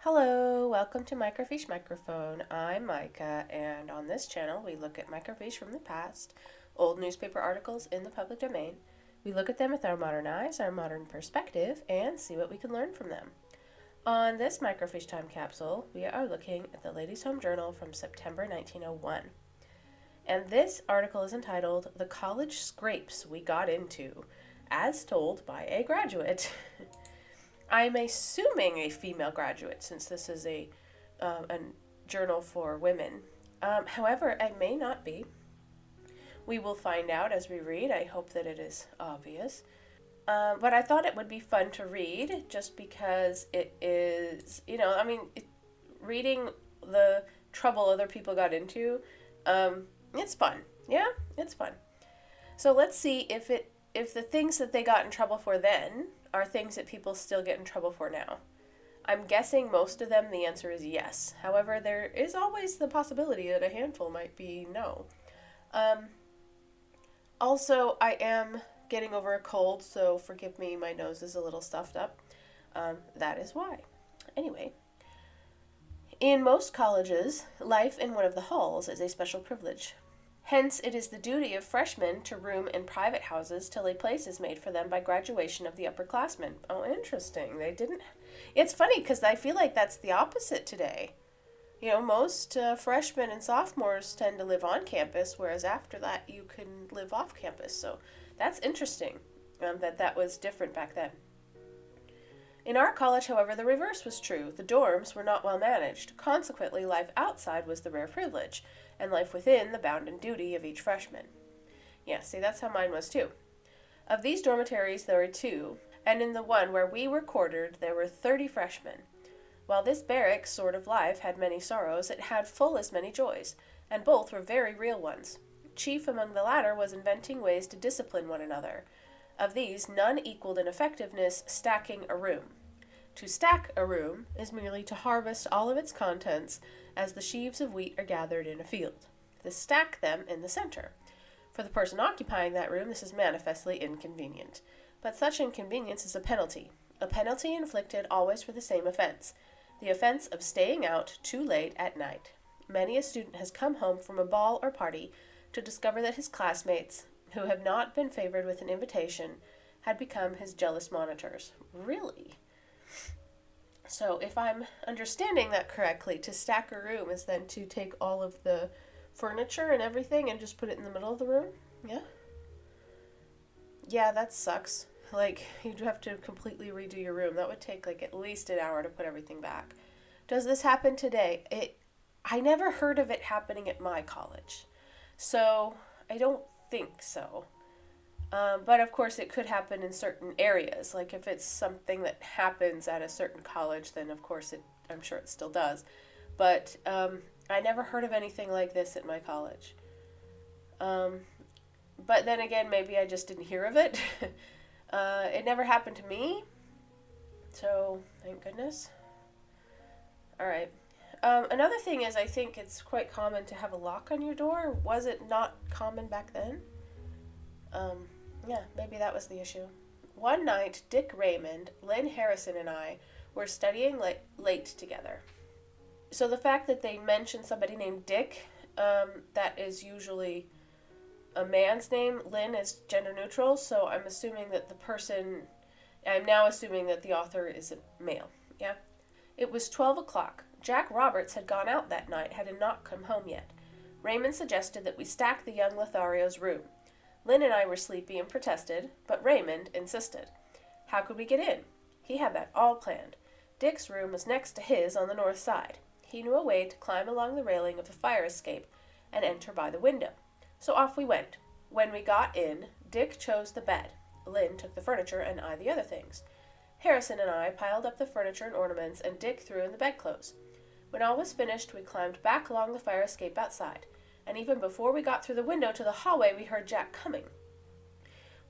Hello, welcome to Microfiche Microphone. I'm Micah, and on this channel we look at microfiche from the past, old newspaper articles in the public domain. We look at them with our modern eyes, our modern perspective, and see what we can learn from them. On this microfiche time capsule, we are looking at the Ladies' Home Journal from September 1901. And this article is entitled "The College Scrapes We Got Into," as told by a graduate. I'm assuming a female graduate, since this is a journal for women. However, I may not be. We will find out as we read. I hope that it is obvious. But I thought it would be fun to read just because it is, reading the trouble other people got into, it's fun. Yeah, it's fun. So let's see if the things that they got in trouble for then are things that people still get in trouble for now. I'm guessing most of them the answer is yes. However, there is always the possibility that a handful might be no. Also, I am getting over a cold, so forgive me, my nose is a little stuffed up. That is why. Anyway, in most colleges, life in one of the halls is a special privilege. Hence, it is the duty of freshmen to room in private houses till a place is made for them by graduation of the upperclassmen. Oh, interesting. They didn't... It's funny because I feel like that's the opposite today. Most freshmen and sophomores tend to live on campus, whereas after that you can live off campus. So that's interesting that was different back then. In our college, however, the reverse was true. The dorms were not well managed. Consequently, life outside was the rare privilege, and life within the bounden duty of each freshman. Yeah, see, that's how mine was too. Of these dormitories, there were two, and in the one where we were quartered, there were 30 freshmen. While this barracks sort of life had many sorrows, it had full as many joys, and both were very real ones. Chief among the latter was inventing ways to discipline one another. Of these, none equaled in effectiveness stacking a room. To stack a room is merely to harvest all of its contents as the sheaves of wheat are gathered in a field. To stack them in the center. For the person occupying that room, this is manifestly inconvenient. But such inconvenience is a penalty inflicted always for the same offense, the offense of staying out too late at night. Many a student has come home from a ball or party to discover that his classmates, who have not been favored with an invitation, had become his jealous monitors. Really? So if I'm understanding that correctly, to stack a room is then to take all of the furniture and everything and just put it in the middle of the room? Yeah? Yeah, that sucks. Like, you'd have to completely redo your room. That would take at least an hour to put everything back. Does this happen today? I never heard of it happening at my college. So, I don't think so. But of course it could happen in certain areas. Like if it's something that happens at a certain college, then of course I'm sure it still does. But I never heard of anything like this at my college. But then again, maybe I just didn't hear of it. It never happened to me. So, thank goodness. Alright. Another thing is I think it's quite common to have a lock on your door. Was it not common back then? Yeah, maybe that was the issue. One night, Dick Raymond, Lynn Harrison, and I were studying late together. So the fact that they mention somebody named Dick, that is usually a man's name. Lynn is gender neutral, so I'm now assuming that the author is a male. Yeah? It was 12 o'clock. Jack Roberts had gone out that night, had not come home yet. Raymond suggested that we stack the young Lothario's room. Lynn and I were sleepy and protested, but Raymond insisted. How could we get in? He had that all planned. Dick's room was next to his on the north side. He knew a way to climb along the railing of the fire escape and enter by the window. So off we went. When we got in, Dick chose the bed. Lynn took the furniture and I the other things. Harrison and I piled up the furniture and ornaments, and Dick threw in the bedclothes. When all was finished, we climbed back along the fire escape outside. And even before we got through the window to the hallway, we heard Jack coming.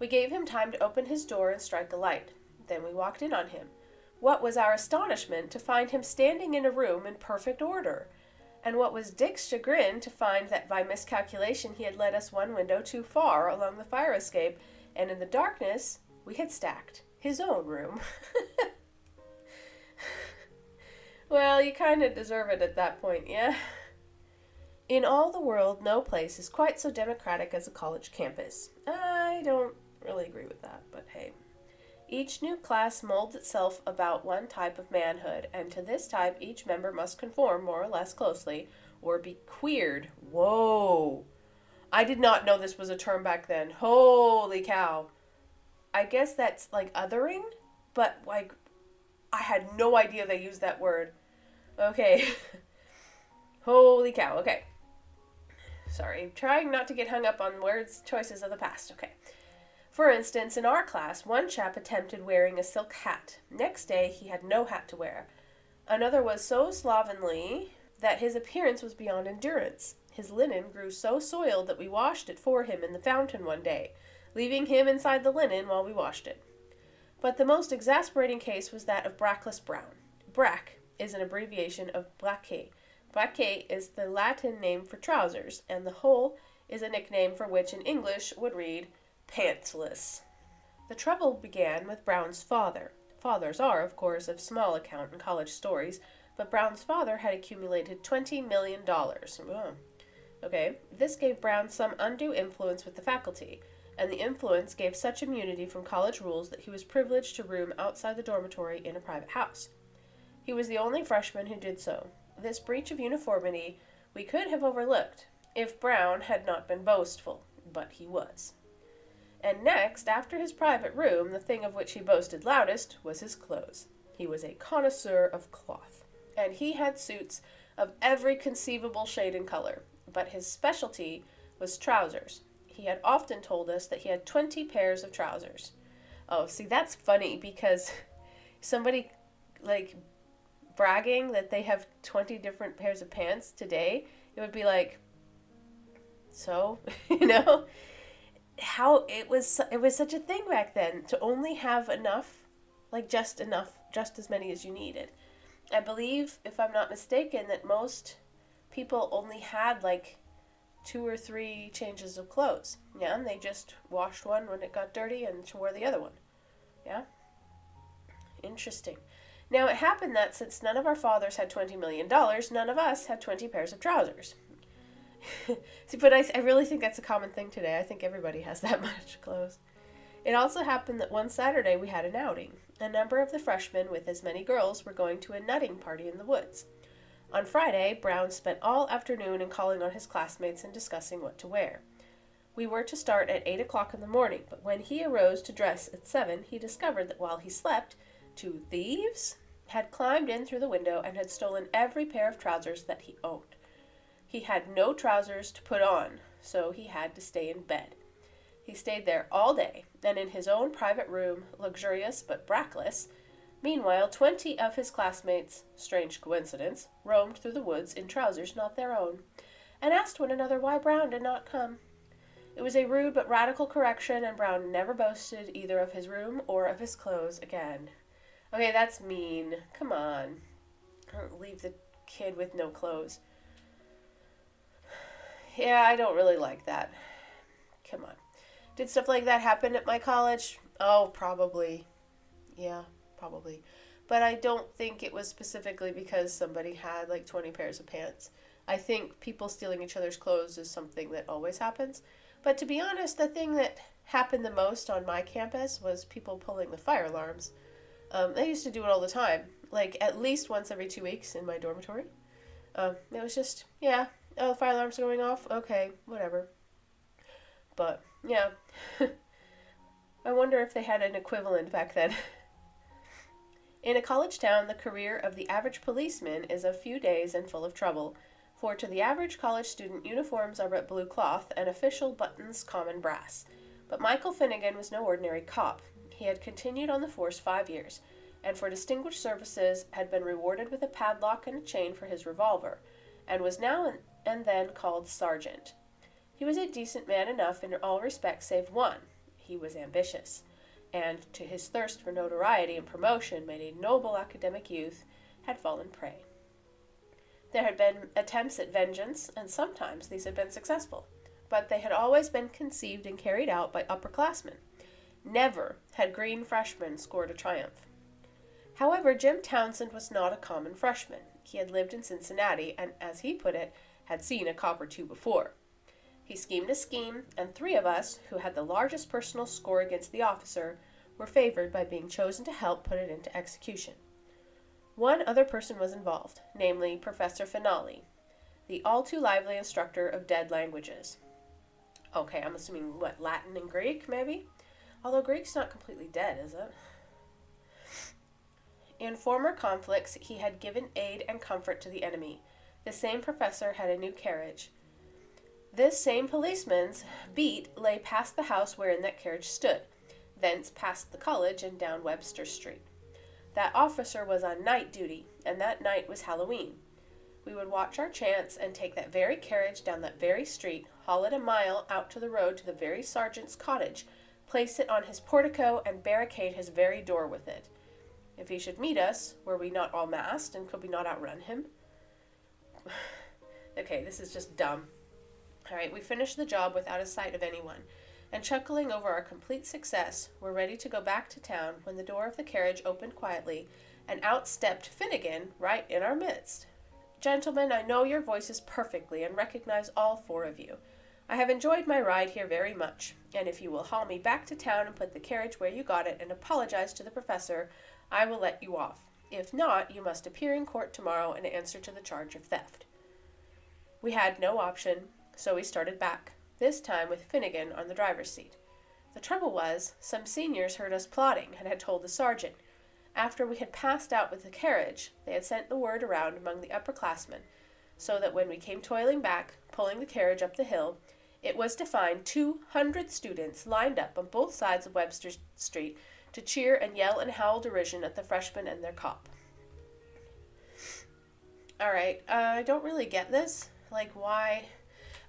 We gave him time to open his door and strike a light. Then we walked in on him. What was our astonishment to find him standing in a room in perfect order, and what was Dick's chagrin to find that by miscalculation he had led us one window too far along the fire escape, and in the darkness we had stacked his own room. Well, Well, you kind of deserve it at that point, yeah? In all the world, no place is quite so democratic as a college campus. I don't really agree with that, but hey. Each new class molds itself about one type of manhood, and to this type each member must conform more or less closely, or be queered. Whoa! I did not know this was a term back then. Holy cow. I guess that's like othering, but like, I had no idea they used that word. Okay. Holy cow, okay. Sorry, trying not to get hung up on words choices of the past. Okay. For instance, in our class, one chap attempted wearing a silk hat. Next day, he had no hat to wear. Another was so slovenly that his appearance was beyond endurance. His linen grew so soiled that we washed it for him in the fountain one day, leaving him inside the linen while we washed it. But the most exasperating case was that of Brackless Brown. Brack is an abbreviation of Blackae. Blackae is the Latin name for trousers, and the whole is a nickname for which in English would read pantsless. The trouble began with Brown's father. Fathers are, of course, of small account in college stories, but Brown's father had accumulated $20 million. Okay, this gave Brown some undue influence with the faculty, and the influence gave such immunity from college rules that he was privileged to room outside the dormitory in a private house. He was the only freshman who did so. This breach of uniformity we could have overlooked if Brown had not been boastful, but he was. And next, after his private room, the thing of which he boasted loudest was his clothes. He was a connoisseur of cloth, and he had suits of every conceivable shade and color, but his specialty was trousers. He had often told us that he had 20 pairs of trousers. Oh, see, that's funny, because somebody, like, bragging that they have 20 different pairs of pants today, it would be like, so, how it was such a thing back then to only have enough, like just as many as you needed. I believe, if I'm not mistaken, that most people only had like 2 or 3 changes of clothes. Yeah, and they just washed one when it got dirty and wore the other one. Yeah? Interesting. Now, it happened that since none of our fathers had $20 million, none of us had 20 pairs of trousers. See, but I really think that's a common thing today. I think everybody has that much clothes. It also happened that one Saturday we had an outing. A number of the freshmen, with as many girls, were going to a nutting party in the woods. On Friday, Brown spent all afternoon in calling on his classmates and discussing what to wear. We were to start at 8 o'clock in the morning, but when he arose to dress at 7, he discovered that while he slept, 2 thieves had climbed in through the window and had stolen every pair of trousers that he owned. He had no trousers to put on, so he had to stay in bed. He stayed there all day, and in his own private room, luxurious but brackless. Meanwhile, 20 of his classmates, strange coincidence, roamed through the woods in trousers not their own, and asked one another why Brown did not come. It was a rude but radical correction, and Brown never boasted either of his room or of his clothes again. Okay, that's mean. Come on. Don't leave the kid with no clothes. Yeah, I don't really like that. Come on. Did stuff like that happen at my college? Oh, probably. Yeah, probably. But I don't think it was specifically because somebody had like 20 pairs of pants. I think people stealing each other's clothes is something that always happens. But to be honest, the thing that happened the most on my campus was people pulling the fire alarms. They used to do it all the time, like at least once every 2 weeks in my dormitory. It was just, yeah, oh, the fire alarm's going off? Okay, whatever. But, yeah. I wonder if they had an equivalent back then. In a college town, the career of the average policeman is of few days and full of trouble, for to the average college student uniforms are but blue cloth, and official buttons common brass. But Michael Finnegan was no ordinary cop. He had continued on the force 5 years, and for distinguished services had been rewarded with a padlock and a chain for his revolver, and was now and then called sergeant. He was a decent man enough in all respects save one. He was ambitious, and to his thirst for notoriety and promotion made a noble academic youth, had fallen prey. There had been attempts at vengeance, and sometimes these had been successful, but they had always been conceived and carried out by upperclassmen. Never had green freshmen scored a triumph. However, Jim Townsend was not a common freshman. He had lived in Cincinnati and, as he put it, had seen a cop or two before. He schemed a scheme, and 3 of us, who had the largest personal score against the officer, were favored by being chosen to help put it into execution. One other person was involved, namely Professor Finale, the all-too-lively instructor of dead languages. Okay, I'm assuming, Latin and Greek, maybe? Although Greek's not completely dead, is it? In former conflicts, he had given aid and comfort to the enemy. The same professor had a new carriage. This same policeman's beat lay past the house wherein that carriage stood, thence past the college and down Webster Street. That officer was on night duty, and that night was Halloween. We would watch our chance and take that very carriage down that very street, haul it a mile out to the road to the very sergeant's cottage, place it on his portico, and barricade his very door with it. If he should meet us, were we not all masked, and could we not outrun him? Okay, this is just dumb. All right, we finished the job without a sight of anyone, and chuckling over our complete success, were ready to go back to town when the door of the carriage opened quietly, and out stepped Finnegan right in our midst. Gentlemen, I know your voices perfectly and recognize all 4 of you. I have enjoyed my ride here very much, and if you will haul me back to town and put the carriage where you got it and apologize to the professor, I will let you off. If not, you must appear in court tomorrow and answer to the charge of theft. We had no option, so we started back, this time with Finnegan on the driver's seat. The trouble was, some seniors heard us plotting and had told the sergeant. After we had passed out with the carriage, they had sent the word around among the upperclassmen, so that when we came toiling back, pulling the carriage up the hill, it was to find 200 students lined up on both sides of Webster Street to cheer and yell and howl derision at the freshmen and their cop. Alright, I don't really get this. Like, why?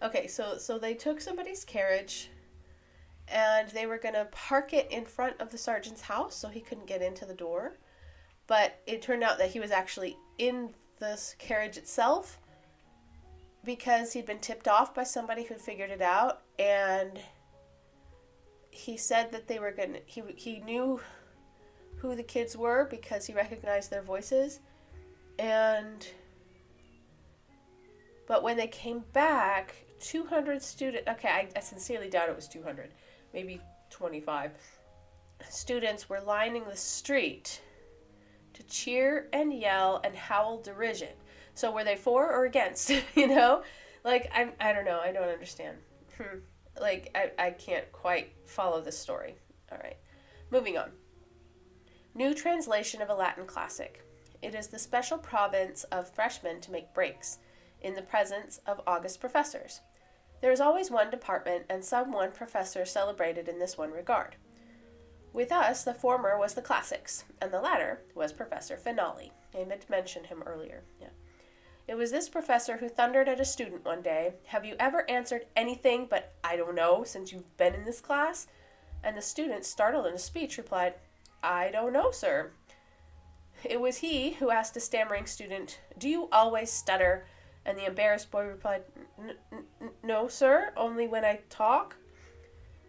Okay, so they took somebody's carriage, and they were going to park it in front of the sergeant's house so he couldn't get into the door. But it turned out that he was actually in this carriage itself because he'd been tipped off by somebody who figured it out, and he said that they were going to, he knew who the kids were because he recognized their voices. But when they came back, 200 students, okay, I sincerely doubt it was 200, maybe 25 students were lining the street to cheer and yell and howl derision. So were they for or against, you know? Like, I don't know, I don't understand. Like, I can't quite follow this story. All right, moving on. New translation of a Latin classic. It is the special province of freshmen to make breaks in the presence of august professors. There is always one department and some one professor celebrated in this one regard. With us, the former was the classics, and the latter was Professor Finale. I meant to mention him earlier. Yeah. It was this professor who thundered at a student one day, "Have you ever answered anything but 'I don't know' since you've been in this class?" And the student, startled into speech, replied, "I don't know, sir." It was he who asked a stammering student, "Do you always stutter?" And the embarrassed boy replied, "No, sir, only when I talk."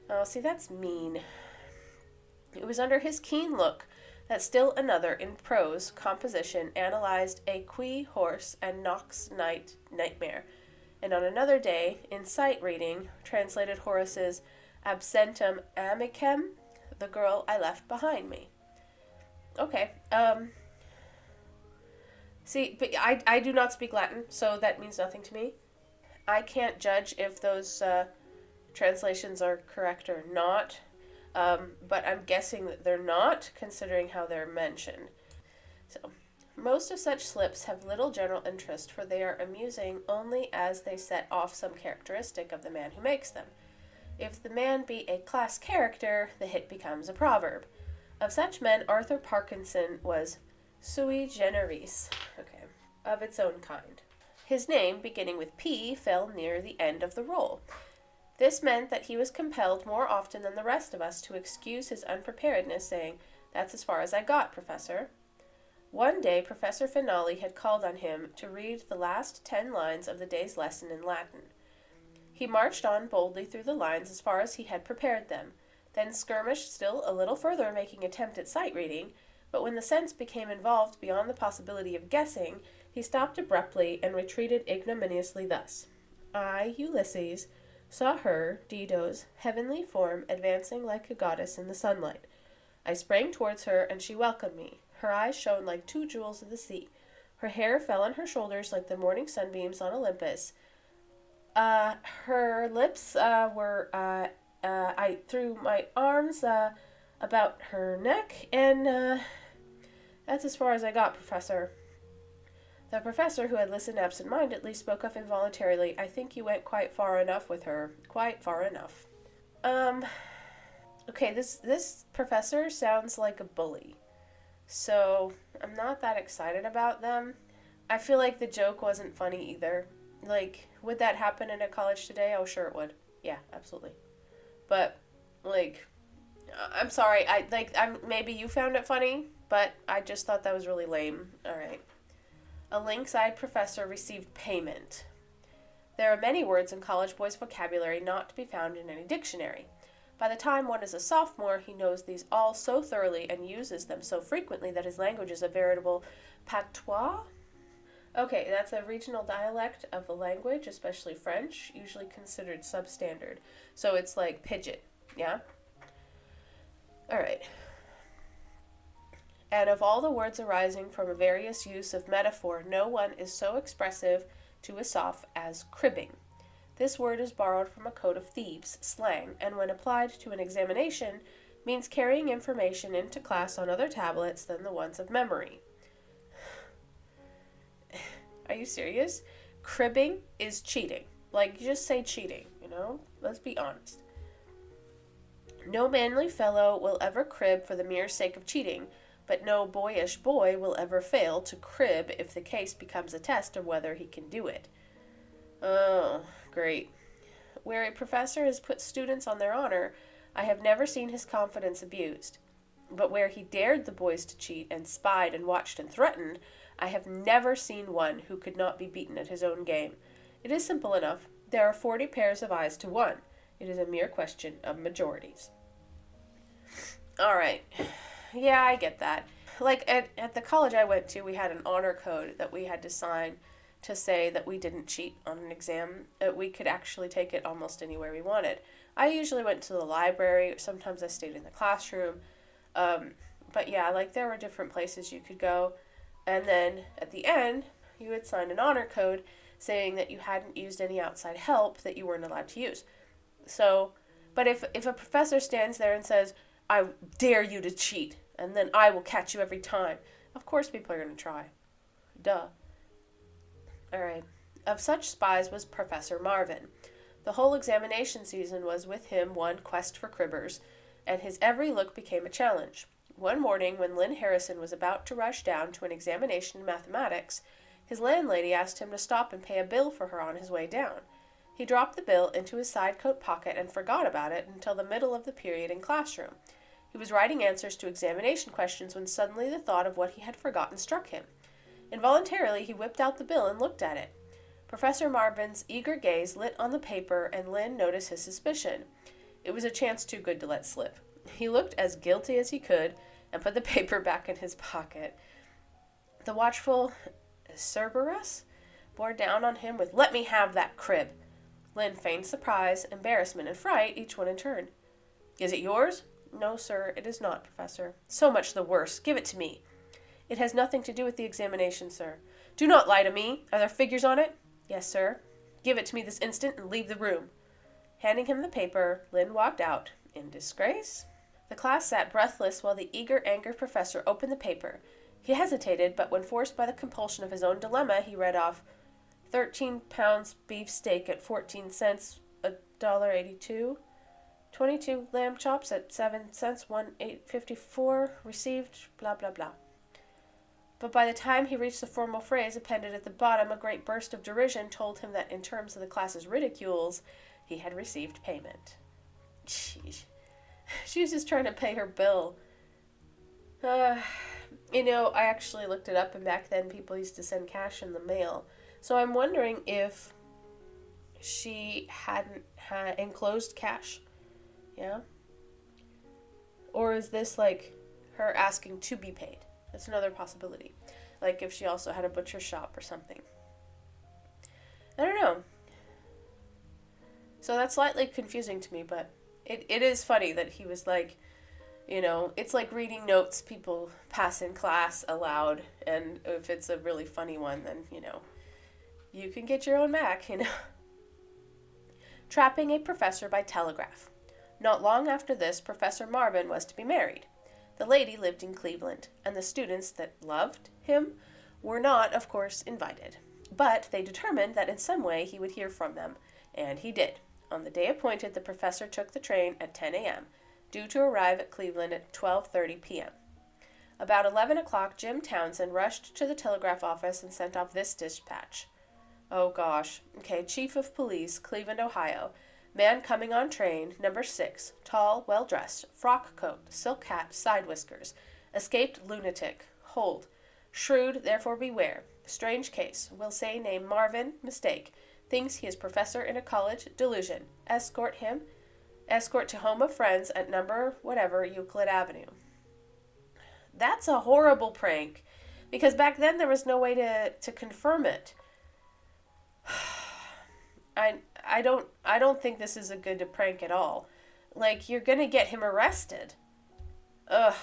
Oh, see, that's mean. It was under his keen look that still another in prose composition analyzed a Qui Horse and Nox Night Nightmare, and on another day, in sight reading, translated Horace's Absentem Amicem, the girl I left behind me. Okay, see, but I do not speak Latin, so that means nothing to me. I can't judge if those translations are correct or not, but I'm guessing that they're not, considering how they're mentioned. So, most of such slips have little general interest, for they are amusing only as they set off some characteristic of the man who makes them. If the man be a class character, the hit becomes a proverb. Of such men, Arthur Parkinson was sui generis, of its own kind. His name, beginning with P, fell near the end of the roll. This meant that he was compelled more often than the rest of us to excuse his unpreparedness, saying, "That's as far as I got, Professor." One day, Professor Finale had called on him to read the last 10 lines of the day's lesson in Latin. He marched on boldly through the lines as far as he had prepared them, then skirmished still a little further, making attempt at sight reading, But when the sense became involved beyond the possibility of guessing, he stopped abruptly and retreated ignominiously thus. I, Ulysses, saw her, Dido's, heavenly form advancing like a goddess in the sunlight. I sprang towards her, and she welcomed me. Her eyes shone like two jewels of the sea. Her hair fell on her shoulders like the morning sunbeams on Olympus. Her lips I threw my arms about her neck, and that's as far as I got, Professor. The professor, who had listened absent-mindedly, spoke up involuntarily. I think you went quite far enough with her. Quite far enough. Okay, this professor sounds like a bully. So, I'm not that excited about them. I feel like the joke wasn't funny either. Like, would that happen in a college today? Oh, sure it would. Yeah, absolutely. But, like, I'm sorry. Maybe you found it funny, but I just thought that was really lame. All right. A lynx-eyed professor received payment. There are many words in college boys' vocabulary not to be found in any dictionary. By the time one is a sophomore, he knows these all so thoroughly and uses them so frequently that his language is a veritable patois. Okay, that's a regional dialect of the language, especially French, usually considered substandard. So it's like pidgin, yeah? All right. And of all the words arising from a various use of metaphor, no one is so expressive to a soph as cribbing. This word is borrowed from a code of thieves' slang, and when applied to an examination, means carrying information into class on other tablets than the ones of memory. Are you serious? Cribbing is cheating. Like, you just say cheating, you know? Let's be honest. No manly fellow will ever crib for the mere sake of cheating, but no boyish boy will ever fail to crib if the case becomes a test of whether he can do it. Oh, great. Where a professor has put students on their honor, I have never seen his confidence abused. But where he dared the boys to cheat and spied and watched and threatened, I have never seen one who could not be beaten at his own game. It is simple enough. There are 40 pairs of eyes to one. It is a mere question of majorities. All right. Yeah, I get that. Like, at the college I went to, we had an honor code that we had to sign to say that we didn't cheat on an exam. We could actually take it almost anywhere we wanted. I usually went to the library. Sometimes I stayed in the classroom. But yeah, like, there were different places you could go. And then at the end, you would sign an honor code saying that you hadn't used any outside help that you weren't allowed to use. So, but if a professor stands there and says, I dare you to cheat, and then I will catch you every time, of course people are going to try. Duh. All right. Of such spies was Professor Marvin. The whole examination season was with him one quest for cribbers, and his every look became a challenge. One morning, when Lynn Harrison was about to rush down to an examination in mathematics, his landlady asked him to stop and pay a bill for her on his way down. He dropped the bill into his side coat pocket and forgot about it until the middle of the period in classroom. He was writing answers to examination questions when suddenly the thought of what he had forgotten struck him. Involuntarily, he whipped out the bill and looked at it. Professor Marvin's eager gaze lit on the paper, and Lynn noticed his suspicion. It was a chance too good to let slip. He looked as guilty as he could and put the paper back in his pocket. The watchful Cerberus bore down on him with, "Let me have that crib." Lynn feigned surprise, embarrassment, and fright, each one in turn. "Is it yours?" "No, sir, it is not, Professor." "So much the worse. Give it to me." "It has nothing to do with the examination, sir." "Do not lie to me. Are there figures on it?" "Yes, sir." "Give it to me this instant and leave the room." Handing him the paper, Lynn walked out, in disgrace. The class sat breathless while the eager, angered professor opened the paper. He hesitated, but when forced by the compulsion of his own dilemma, he read off, 13 pounds beef steak at 14 cents, $1.82. 22 lamb chops at 7 cents, 1.854, received, blah, blah, blah. But by the time he reached the formal phrase appended at the bottom, a great burst of derision told him that in terms of the class's ridicules, he had received payment. Sheesh. She was just trying to pay her bill. I actually looked it up, and back then people used to send cash in the mail. So I'm wondering if she hadn't enclosed cash. Yeah? Or is this like her asking to be paid. That's another possibility. Like if she also had a butcher shop or something. I don't know. So that's slightly confusing to me, but it is funny that he was like, it's like reading notes people pass in class aloud, and if it's a really funny one, then, you can get your own Mac, Trapping a professor by telegraph. Not long after this, Professor Marvin was to be married. The lady lived in Cleveland, and the students that loved him were not, of course, invited. But they determined that in some way he would hear from them, and he did. On the day appointed, the professor took the train at 10 a.m., due to arrive at Cleveland at 12:30 p.m. About 11 o'clock, Jim Townsend rushed to the telegraph office and sent off this dispatch. Oh gosh. Okay, Chief of Police, Cleveland, Ohio. Man coming on train, number 6, tall, well-dressed, frock coat, silk hat, side whiskers. Escaped lunatic. Hold. Shrewd, therefore beware. Strange case. Will say name Marvin, mistake. Thinks he is professor in a college, delusion. Escort to home of friends at number whatever Euclid Avenue. That's a horrible prank, because back then there was no way to confirm it. I don't think this is a good prank at all. Like, you're gonna get him arrested. Ugh.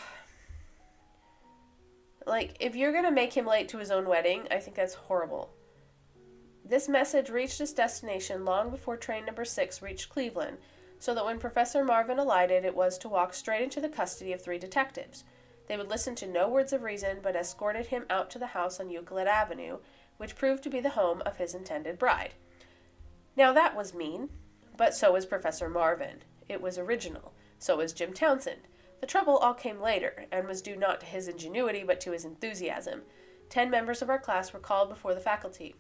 Like, if you're gonna make him late to his own wedding, I think that's horrible. This message reached its destination long before train number 6 reached Cleveland, so that when Professor Marvin alighted, it was to walk straight into the custody of 3 detectives. They would listen to no words of reason, but escorted him out to the house on Euclid Avenue, which proved to be the home of his intended bride. Now that was mean, but so was Professor Marvin. It was original. So was Jim Townsend. The trouble all came later, and was due not to his ingenuity, but to his enthusiasm. 10 members of our class were called before the faculty.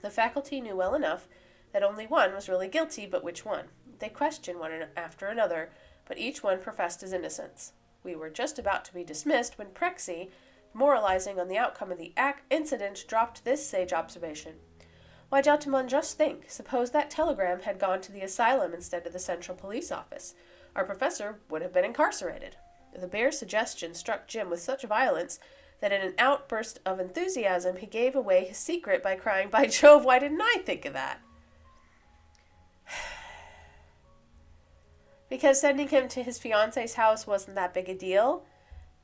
The faculty knew well enough that only one was really guilty, but which one? They questioned one after another, but each one professed his innocence. We were just about to be dismissed when Prexy, moralizing on the outcome of the incident, dropped this sage observation. Why, gentlemen, just think. Suppose that telegram had gone to the asylum instead of the Central Police Office. Our professor would have been incarcerated. The bare suggestion struck Jim with such violence that in an outburst of enthusiasm he gave away his secret by crying, "By Jove, why didn't I think of that?" Because sending him to his fiance's house wasn't that big a deal,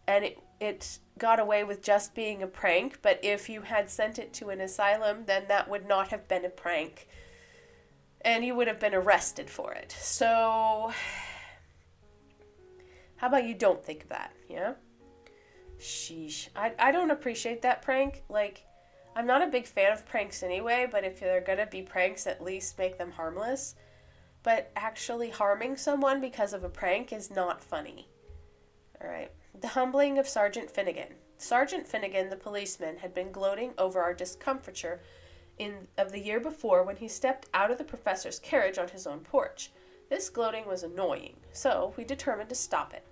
and it got away with just being a prank, but if you had sent it to an asylum, then that would not have been a prank, and you would have been arrested for it. So, how about you don't think of that, yeah? Sheesh. I don't appreciate that prank. Like, I'm not a big fan of pranks anyway, but if they're gonna be pranks, at least make them harmless. But actually harming someone because of a prank is not funny. Alright. The humbling of Sergeant Finnegan. Sergeant Finnegan, the policeman, had been gloating over our discomfiture of the year before when he stepped out of the professor's carriage on his own porch. This gloating was annoying, so we determined to stop it.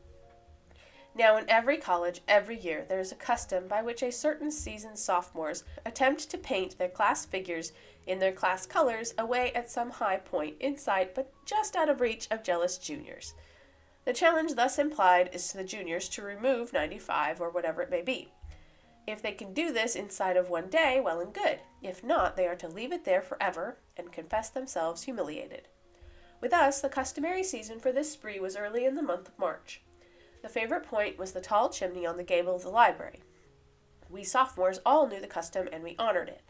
Now, in every college, every year, there is a custom by which a certain seasoned sophomores attempt to paint their class figures in their class colors away at some high point in sight, but just out of reach of jealous juniors. The challenge thus implied is to the juniors to remove 95 or whatever it may be. If they can do this inside of one day, well and good. If not, they are to leave it there forever and confess themselves humiliated. With us, the customary season for this spree was early in the month of March. The favorite point was the tall chimney on the gable of the library. We sophomores all knew the custom, and we honored it.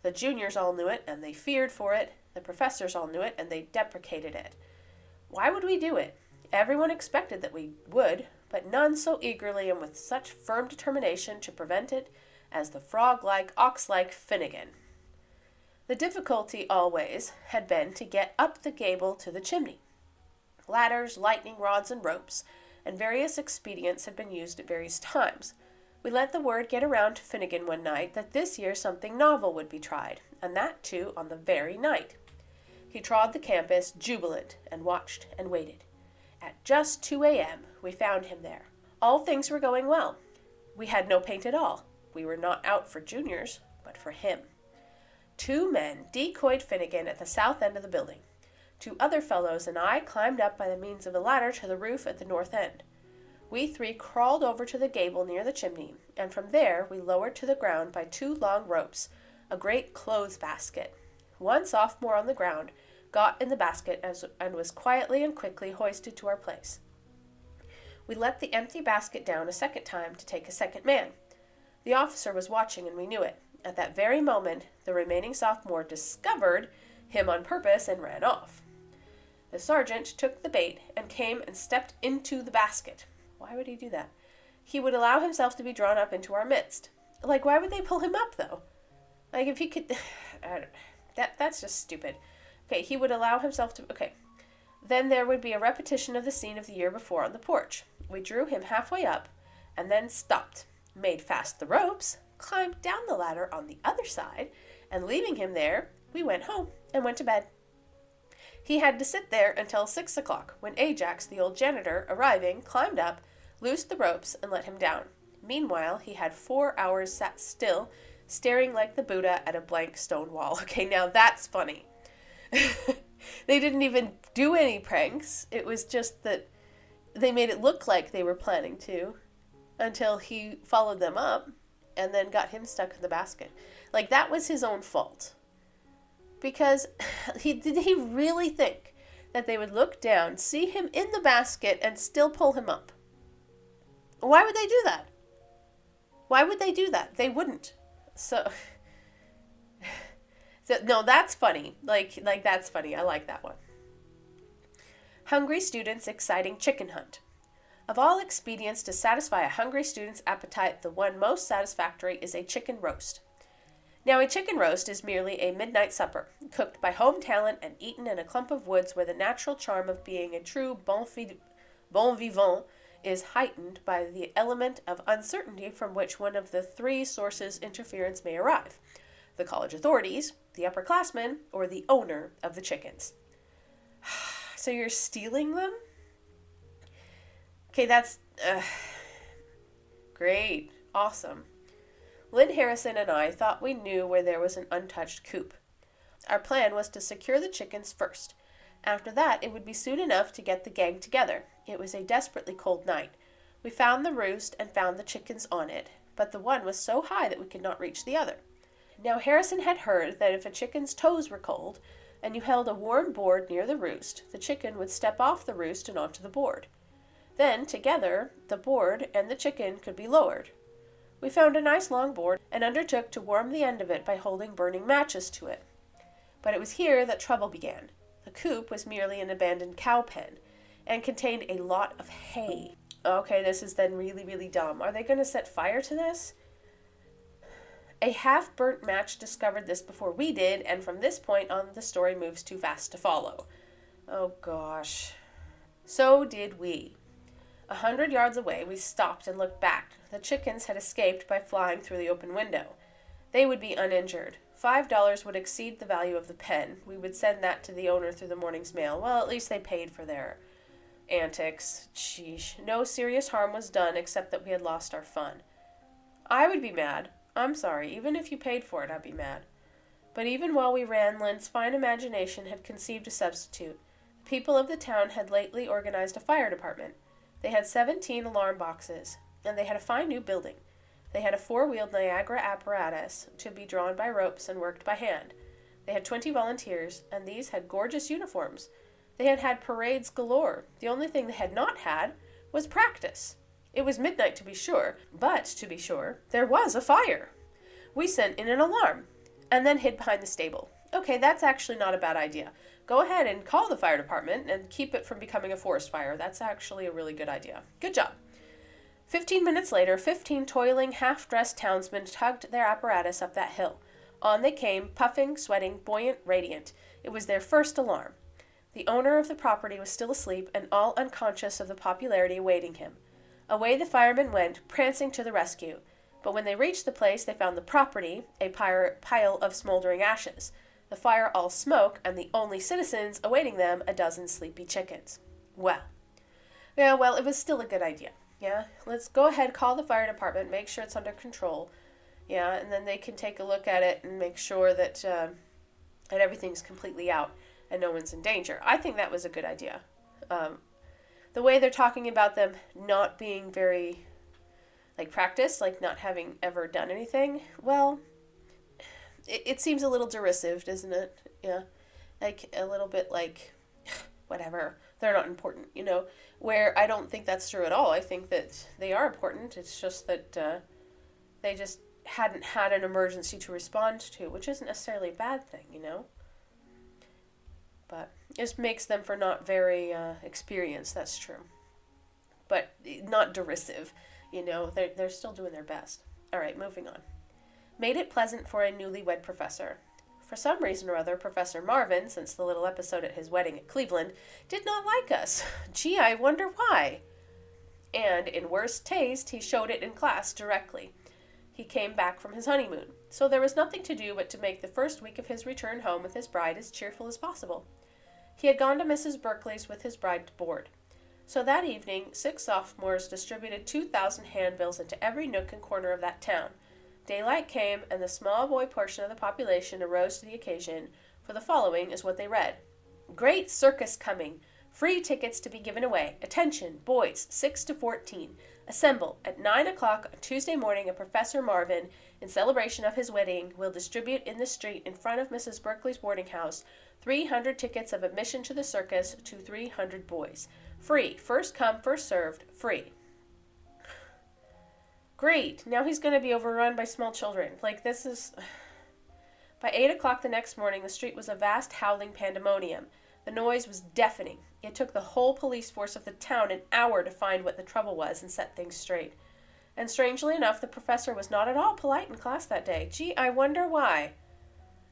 The juniors all knew it, and they feared for it. The professors all knew it, and they deprecated it. Why would we do it? Everyone expected that we would, but none so eagerly and with such firm determination to prevent it as the frog-like, ox-like Finnegan. The difficulty always had been to get up the gable to the chimney. Ladders, lightning rods, and ropes, and various expedients had been used at various times. We let the word get around to Finnegan one night that this year something novel would be tried, and that, too, on the very night. He trod the campus, jubilant, and watched and waited. At just 2 a.m., we found him there. All things were going well. We had no paint at all. We were not out for juniors, but for him. 2 men decoyed Finnegan at the south end of the building. 2 other fellows and I climbed up by the means of a ladder to the roof at the north end. We 3 crawled over to the gable near the chimney, and from there we lowered to the ground by 2 long ropes a great clothes basket. One sophomore on the ground got in the basket and was quietly and quickly hoisted to our place. We let the empty basket down a second time to take a second man. The officer was watching, and we knew it. At that very moment, the remaining sophomore discovered him on purpose and ran off. The sergeant took the bait and came and stepped into the basket. Why would he do that? He would allow himself to be drawn up into our midst. Like, why would they pull him up, though? Like, if he could... That's just stupid. Okay, he would allow himself to... Okay. Then there would be a repetition of the scene of the year before on the porch. We drew him halfway up, and then stopped, made fast the ropes, climbed down the ladder on the other side, and leaving him there, we went home and went to bed. He had to sit there until 6 o'clock, when Ajax, the old janitor, arriving, climbed up, loosed the ropes, and let him down. Meanwhile, he had 4 hours sat still, staring like the Buddha at a blank stone wall. Okay, now that's funny. They didn't even do any pranks. It was just that they made it look like they were planning to, until he followed them up and then got him stuck in the basket. Like, that was his own fault. Because did he really think that they would look down, see him in the basket, and still pull him up? Why would they do that? Why would they do that? They wouldn't. So no, that's funny. Like that's funny. I like that one. Hungry students' exciting chicken hunt. Of all expedients to satisfy a hungry student's appetite, the one most satisfactory is a chicken roast. Now, a chicken roast is merely a midnight supper, cooked by home talent and eaten in a clump of woods where the natural charm of being a true bon vivant is heightened by the element of uncertainty from which one of the 3 sources interference may arrive: the college authorities, the upperclassmen, or the owner of the chickens. So you're stealing them? Okay, that's great. Awesome. Lynn Harrison and I thought we knew where there was an untouched coop. Our plan was to secure the chickens first. After that, it would be soon enough to get the gang together. It was a desperately cold night. We found the roost and found the chickens on it, but the one was so high that we could not reach the other. Now, Harrison had heard that if a chicken's toes were cold, and you held a warm board near the roost, the chicken would step off the roost and onto the board. Then, together, the board and the chicken could be lowered. We found a nice long board and undertook to warm the end of it by holding burning matches to it. But it was here that trouble began. The coop was merely an abandoned cow pen and contained a lot of hay. Okay, this is then really, really dumb. Are they going to set fire to this? A half-burnt match discovered this before we did, and from this point on the story moves too fast to follow. Oh gosh. So did we. 100 yards away, we stopped and looked back. The chickens had escaped by flying through the open window. They would be uninjured. $5 would exceed the value of the pen. We would send that to the owner through the morning's mail. Well, at least they paid for their antics. Sheesh. No serious harm was done except that we had lost our fun. I would be mad. I'm sorry. Even if you paid for it, I'd be mad. But even while we ran, Lynn's fine imagination had conceived a substitute. The people of the town had lately organized a fire department. They had 17 alarm boxes, and they had a fine new building. They had a 4-wheeled Niagara apparatus to be drawn by ropes and worked by hand. They had 20 volunteers, and these had gorgeous uniforms. They had had parades galore. The only thing they had not had was practice. It was midnight, to be sure, but, to be sure, there was a fire. We sent in an alarm, and then hid behind the stable. Okay, that's actually not a bad idea. Go ahead and call the fire department and keep it from becoming a forest fire. That's actually a really good idea. Good job. 15 minutes later, 15 toiling, half-dressed townsmen tugged their apparatus up that hill. On they came, puffing, sweating, buoyant, radiant. It was their first alarm. The owner of the property was still asleep and all unconscious of the popularity awaiting him. Away the firemen went, prancing to the rescue. But when they reached the place, they found the property, a pile of smoldering ashes, the fire all smoke, and the only citizens awaiting them, a dozen sleepy chickens. Well, it was still a good idea. Yeah, let's go ahead, call the fire department, make sure it's under control. Yeah, and then they can take a look at it and make sure that that everything's completely out and no one's in danger. I think that was a good idea. the way they're talking about them not being very, like, practiced, like not having ever done anything, well, it seems a little derisive, doesn't it? Yeah. Like, a little bit like, whatever, they're not important, where I don't think that's true at all. I think that they are important. It's just that they just hadn't had an emergency to respond to, which isn't necessarily a bad thing, But it just makes them for not very experienced, that's true. But not derisive, they're still doing their best. All right, moving on. Made it pleasant for a newlywed professor. For some reason or other, Professor Marvin, since the little episode at his wedding at Cleveland, did not like us. Gee, I wonder why. And, in worst taste, he showed it in class directly. He came back from his honeymoon, so there was nothing to do but to make the first week of his return home with his bride as cheerful as possible. He had gone to Mrs. Berkeley's with his bride to board. So that evening, 6 sophomores distributed 2,000 handbills into every nook and corner of that town. Daylight came, and the small boy portion of the population arose to the occasion, for the following is what they read. Great circus coming. Free tickets to be given away. Attention, boys, 6 to 14. Assemble at 9 o'clock on Tuesday morning at Professor Marvin, in celebration of his wedding, will distribute in the street in front of Mrs. Berkeley's boarding house 300 tickets of admission to the circus to 300 boys. Free. First come, first served. Free. Great. Now he's going to be overrun by small children. This is... By 8 o'clock the next morning, the street was a vast howling pandemonium. The noise was deafening. It took the whole police force of the town an hour to find what the trouble was and set things straight. And strangely enough, the professor was not at all polite in class that day. Gee, I wonder why.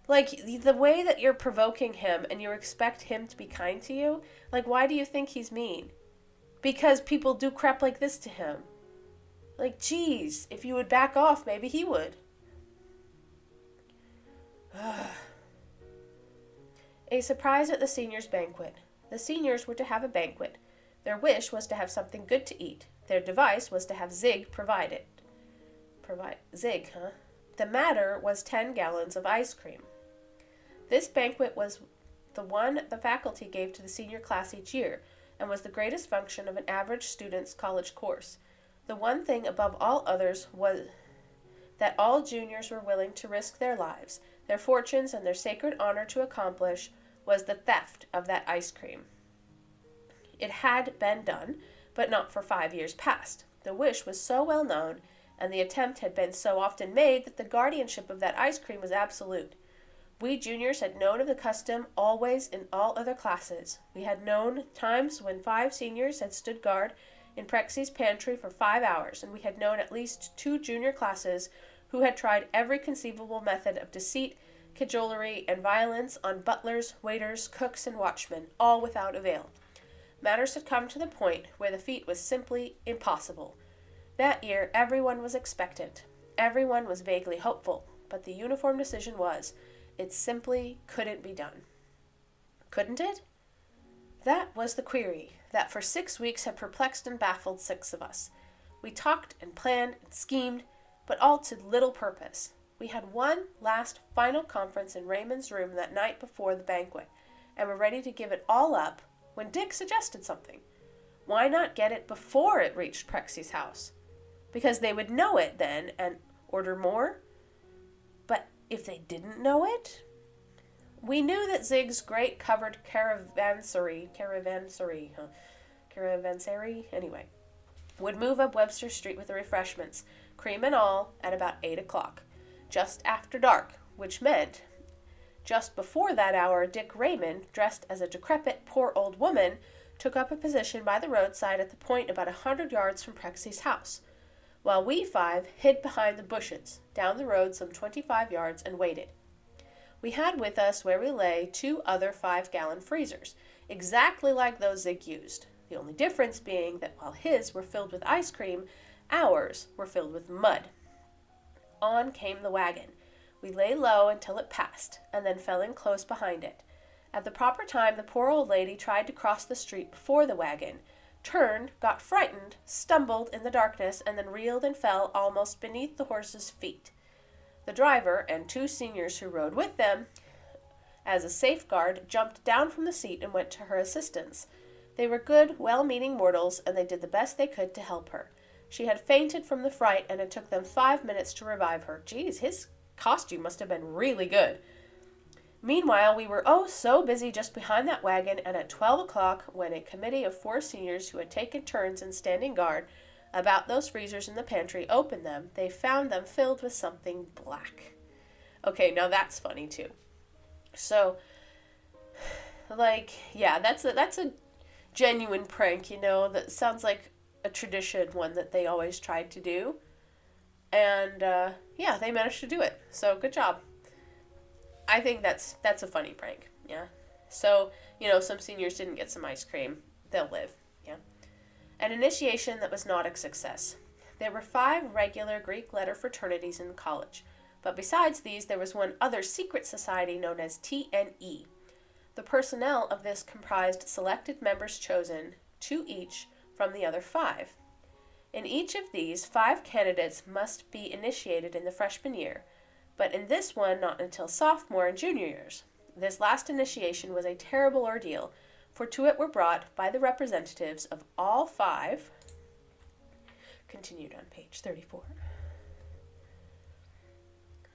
The way that you're provoking him and you expect him to be kind to you, why do you think he's mean? Because people do crap like this to him. Geez, if you would back off, maybe he would. A surprise at the seniors' banquet. The seniors were to have a banquet. Their wish was to have something good to eat. Their device was to have Zig provided. Zig, huh? The matter was 10 gallons of ice cream. This banquet was the one the faculty gave to the senior class each year, and was the greatest function of an average student's college course. The one thing above all others was that all juniors were willing to risk their lives, their fortunes, and their sacred honor to accomplish was the theft of that ice cream. It had been done, but not for 5 years past. The wish was so well known, and the attempt had been so often made that the guardianship of that ice cream was absolute. We juniors had known of the custom always in all other classes. We had known times when 5 seniors had stood guard in Prexy's pantry for 5 hours, and we had known at least 2 junior classes who had tried every conceivable method of deceit, cajolery, and violence on butlers, waiters, cooks, and watchmen, all without avail. Matters had come to the point where the feat was simply impossible. That year everyone was expectant. Everyone was vaguely hopeful, but the uniform decision was, it simply couldn't be done. Couldn't it? That was the query that for 6 weeks had perplexed and baffled 6 of us. We talked and planned and schemed, but all to little purpose. We had one last final conference in Raymond's room that night before the banquet, and were ready to give it all up when Dick suggested something. Why not get it before it reached Prexy's house? Because they would know it then and order more? But if they didn't know it? We knew that Zig's great covered caravansary, would move up Webster Street with the refreshments, cream and all, at about 8 o'clock, just after dark, which meant just before that hour Dick Raymond, dressed as a decrepit poor old woman, took up a position by the roadside at the point about 100 yards from Prexy's house, while we 5 hid behind the bushes, down the road some 25 yards, and waited. We had with us where we lay 2 other 5-gallon freezers, exactly like those Zig used, the only difference being that while his were filled with ice cream, ours were filled with mud. On came the wagon. We lay low until it passed, and then fell in close behind it. At the proper time, the poor old lady tried to cross the street before the wagon, turned, got frightened, stumbled in the darkness, and then reeled and fell almost beneath the horse's feet. The driver and 2 seniors who rode with them, as a safeguard, jumped down from the seat and went to her assistance. They were good, well-meaning mortals, and they did the best they could to help her. She had fainted from the fright, and it took them 5 minutes to revive her. Geez, his costume must have been really good. Meanwhile, we were so busy just behind that wagon, and at 12 o'clock, when a committee of 4 seniors who had taken turns in standing guard about those freezers in the pantry opened them, they found them filled with something black. Okay, now that's funny too. So, that's a genuine prank, that sounds like a tradition, one that they always tried to do. And, they managed to do it. So, good job. I think that's a funny prank, yeah. So, some seniors didn't get some ice cream. They'll live, yeah. An initiation that was not a success. There were 5 regular Greek letter fraternities in college, but besides these, there was one other secret society known as TNE. The personnel of this comprised selected members chosen, 2 each, from the other 5. In each of these, 5 candidates must be initiated in the freshman year, but in this one not until sophomore and junior years. This last initiation was a terrible ordeal, for to it were brought by the representatives of all 5, continued on page 34,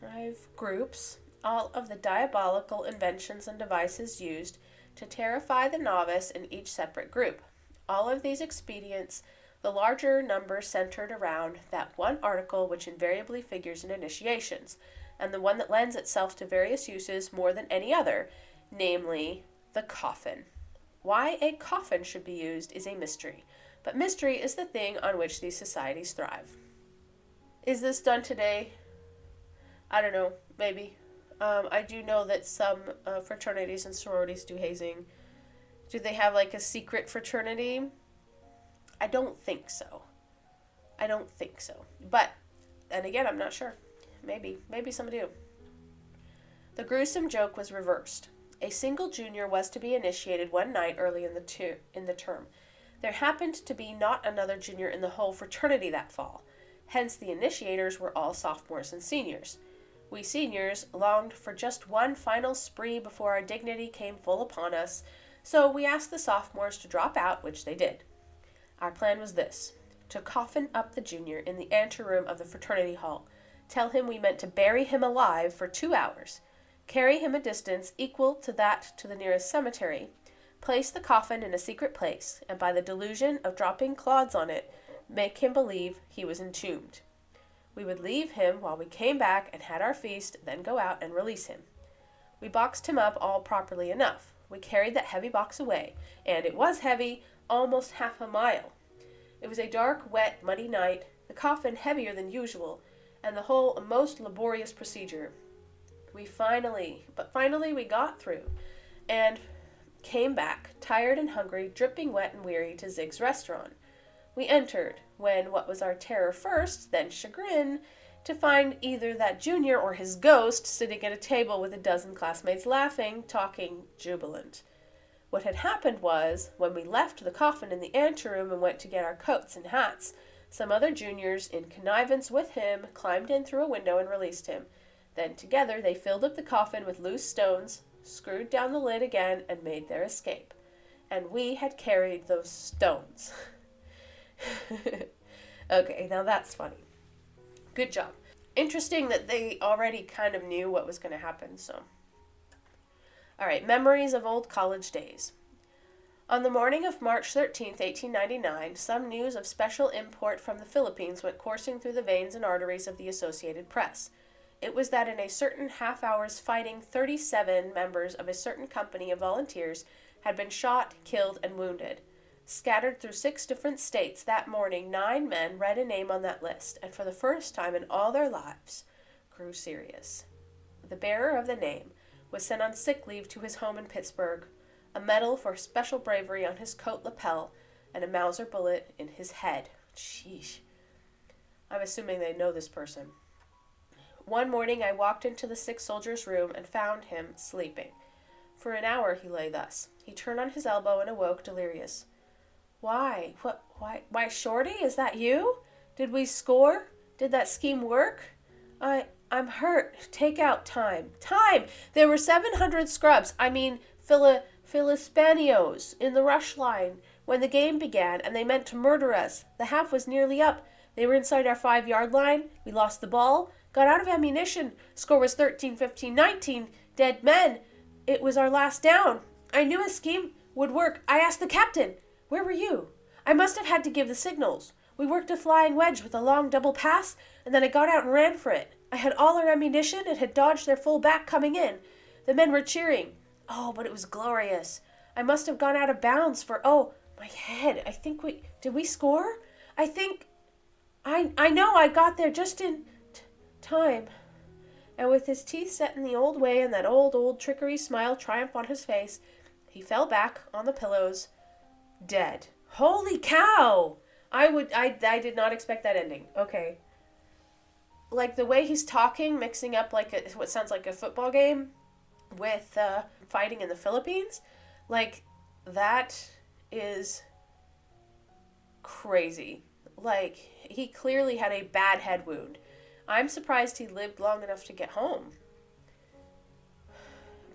5 groups, all of the diabolical inventions and devices used to terrify the novice in each separate group. All of these expedients, the larger number centered around that one article which invariably figures in initiations, and the one that lends itself to various uses more than any other, namely, the coffin. Why a coffin should be used is a mystery, but mystery is the thing on which these societies thrive. Is this done today? I don't know, maybe. I do know that some fraternities and sororities do hazing. Do they have like a secret fraternity? I don't think so. But, and again, I'm not sure. Maybe some do. The gruesome joke was reversed. A single junior was to be initiated one night early in the term. There happened to be not another junior in the whole fraternity that fall. Hence the initiators were all sophomores and seniors. We seniors longed for just one final spree before our dignity came full upon us, so we asked the sophomores to drop out, which they did. Our plan was this: to coffin up the junior in the anteroom of the fraternity hall, tell him we meant to bury him alive for 2 hours, carry him a distance equal to that to the nearest cemetery, place the coffin in a secret place, and by the delusion of dropping clods on it, make him believe he was entombed. We would leave him while we came back and had our feast, then go out and release him. We boxed him up all properly enough. We carried that heavy box away, and it was heavy, almost half a mile. It was a dark, wet, muddy night, the coffin heavier than usual, and the whole a most laborious procedure. Finally we got through, and came back, tired and hungry, dripping wet and weary, to Zig's restaurant. We entered, when what was our terror first, then chagrin, to find either that junior or his ghost sitting at a table with a dozen classmates laughing, talking, jubilant. What had happened was, when we left the coffin in the anteroom and went to get our coats and hats, some other juniors, in connivance with him, climbed in through a window and released him. Then together they filled up the coffin with loose stones, screwed down the lid again, and made their escape. And we had carried those stones. Okay, now that's funny. Good job. Interesting that they already kind of knew what was going to happen, so. Alright, memories of old college days. On the morning of March 13th, 1899, some news of special import from the Philippines went coursing through the veins and arteries of the Associated Press. It was that in a certain half-hour's fighting, 37 members of a certain company of volunteers had been shot, killed, and wounded. Scattered through 6 different states that morning, 9 men read a name on that list, and for the first time in all their lives, grew serious. The bearer of the name was sent on sick leave to his home in Pittsburgh, a medal for special bravery on his coat lapel, and a Mauser bullet in his head. Sheesh. I'm assuming they know this person. One morning I walked into the sick soldier's room and found him sleeping. For an hour he lay thus. He turned on his elbow and awoke delirious. Why, Shorty, is that you? Did we score? Did that scheme work? I'm hurt. Take out time. Time! There were 700 scrubs. Filispanios in the rush line when the game began, and they meant to murder us. The half was nearly up. They were inside our 5-yard line. We lost the ball, got out of ammunition. Score was 13-15-19. Dead men. It was our last down. I knew a scheme would work. I asked the captain. Where were you? I must have had to give the signals. We worked a flying wedge with a long double pass, and then I got out and ran for it. I had all our ammunition and had dodged their full back coming in. The men were cheering. Oh, but it was glorious. I must have gone out of bounds for, my head. I think did we score? I know I got there just in time. And with his teeth set in the old way and that old trickery smile triumph on his face, he fell back on the pillows, dead. Holy cow! I did not expect that ending. Okay. Like the way he's talking, mixing up like what sounds like a football game with fighting in the Philippines, like that is crazy. Like he clearly had a bad head wound. I'm surprised he lived long enough to get home.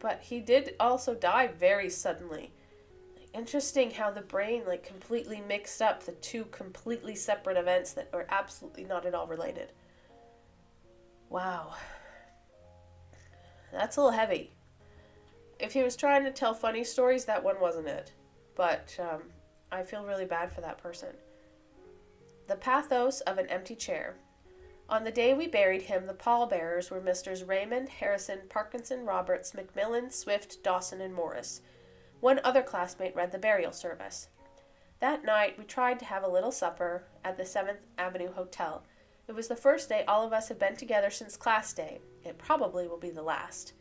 But he did also die very suddenly. Interesting how the brain completely mixed up the two completely separate events that are absolutely not at all related. Wow. That's a little heavy. If he was trying to tell funny stories, that one wasn't it. But I feel really bad for that person. The pathos of an empty chair. On the day we buried him, the pallbearers were Messrs. Raymond, Harrison, Parkinson, Roberts, McMillan, Swift, Dawson, and Morris. One other classmate read the burial service. That night, we tried to have a little supper at the 7th Avenue Hotel. It was the first day all of us had been together since class day. It probably will be the last.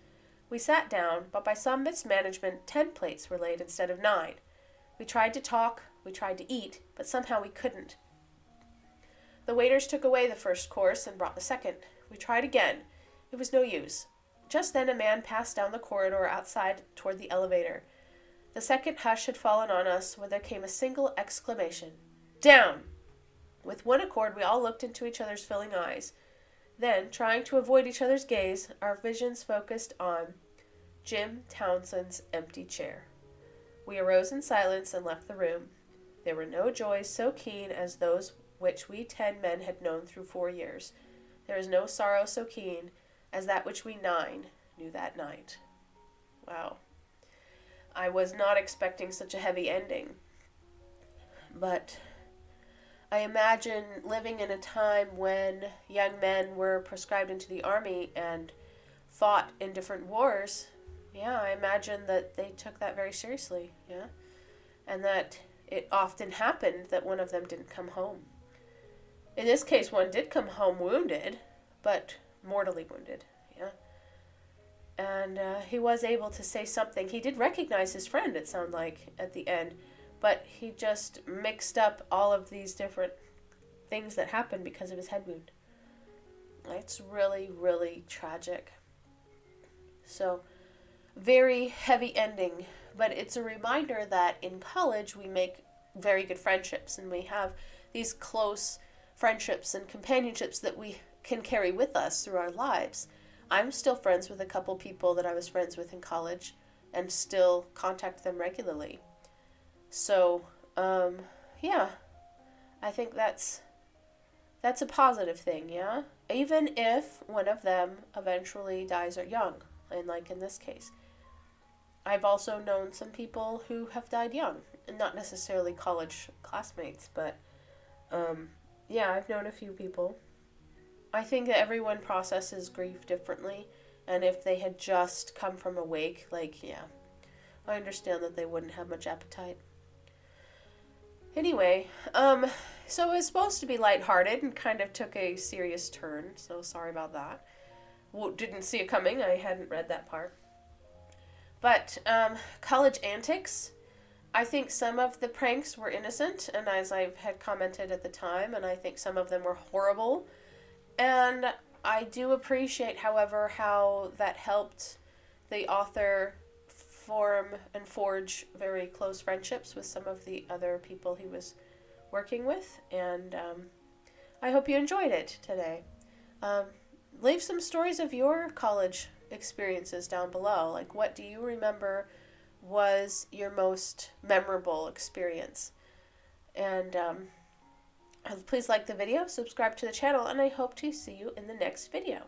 We sat down, but by some mismanagement, 10 plates were laid instead of 9. We tried to talk, we tried to eat, but somehow we couldn't. The waiters took away the first course and brought the second. We tried again. It was no use. Just then a man passed down the corridor outside toward the elevator. The second hush had fallen on us when there came a single exclamation. Down! With one accord we all looked into each other's filling eyes. Then, trying to avoid each other's gaze, our visions focused on Jim Townsend's empty chair. We arose in silence and left the room. There were no joys so keen as those which we 10 men had known through 4 years. There is no sorrow so keen as that which we 9 knew that night. Wow. I was not expecting such a heavy ending. But I imagine living in a time when young men were prescribed into the army and fought in different wars. Yeah, I imagine that they took that very seriously, yeah? And that it often happened that one of them didn't come home. In this case, one did come home wounded, but mortally wounded, yeah? And he was able to say something. He did recognize his friend, it sounded like, at the end, but he just mixed up all of these different things that happened because of his head wound. It's really, really tragic. So, very heavy ending, but it's a reminder that in college we make very good friendships, and we have these close friendships and companionships that we can carry with us through our lives. I'm still friends with a couple people that I was friends with in college and still contact them regularly. So, yeah, I think that's a positive thing, yeah? Even if one of them eventually dies young, and like in this case. I've also known some people who have died young, and not necessarily college classmates, but yeah, I've known a few people. I think that everyone processes grief differently, and if they had just come from a wake, yeah, I understand that they wouldn't have much appetite. Anyway, so it was supposed to be lighthearted and kind of took a serious turn, so sorry about that. Didn't see it coming, I hadn't read that part. But, college antics, I think some of the pranks were innocent, and as I had commented at the time, and I think some of them were horrible. And I do appreciate, however, how that helped the author form and forge very close friendships with some of the other people he was working with. And I hope you enjoyed it today. Leave some stories of your college experiences down below. Like, what do you remember was your most memorable experience. And please like the video, subscribe to the channel, and I hope to see you in the next video.